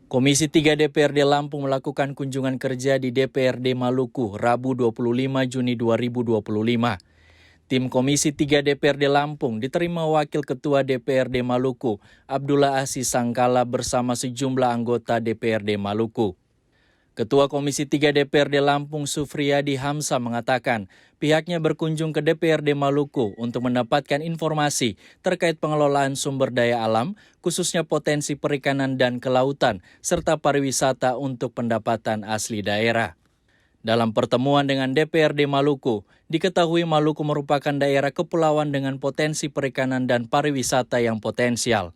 Komisi 3 DPRD Lampung melakukan kunjungan kerja di DPRD Maluku, Rabu 25 Juni 2025. Tim Komisi 3 DPRD Lampung diterima Wakil Ketua DPRD Maluku, Abdullah Aziz Sangkala bersama sejumlah anggota DPRD Maluku. Ketua Komisi 3 DPRD Lampung Sufriyadi Hamzah mengatakan pihaknya berkunjung ke DPRD Maluku untuk mendapatkan informasi terkait pengelolaan sumber daya alam, khususnya potensi perikanan dan kelautan, serta pariwisata untuk pendapatan asli daerah. Dalam pertemuan dengan DPRD Maluku, diketahui Maluku merupakan daerah kepulauan dengan potensi perikanan dan pariwisata yang potensial.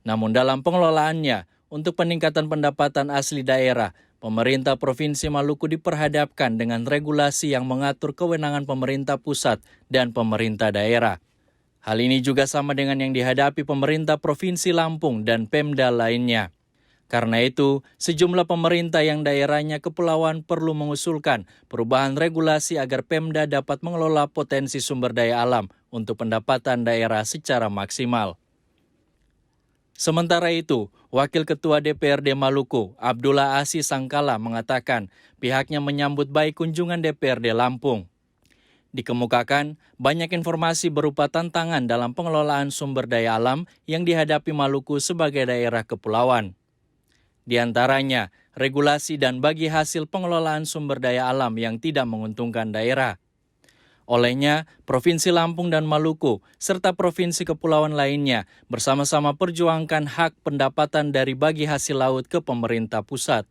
Namun dalam pengelolaannya, untuk peningkatan pendapatan asli daerah, pemerintah Provinsi Maluku diperhadapkan dengan regulasi yang mengatur kewenangan pemerintah pusat dan pemerintah daerah. Hal ini juga sama dengan yang dihadapi pemerintah Provinsi Lampung dan Pemda lainnya. Karena itu, sejumlah pemerintah yang daerahnya kepulauan perlu mengusulkan perubahan regulasi agar Pemda dapat mengelola potensi sumber daya alam untuk pendapatan daerah secara maksimal. Sementara itu, Wakil Ketua DPRD Maluku, Abdullah Aziz Sangkala mengatakan pihaknya menyambut baik kunjungan DPRD Lampung. Dikemukakan, banyak informasi berupa tantangan dalam pengelolaan sumber daya alam yang dihadapi Maluku sebagai daerah kepulauan. Di antaranya, regulasi dan bagi hasil pengelolaan sumber daya alam yang tidak menguntungkan daerah. Olehnya, Provinsi Lampung dan Maluku, serta provinsi kepulauan lainnya bersama-sama perjuangkan hak pendapatan dari bagi hasil laut ke pemerintah pusat.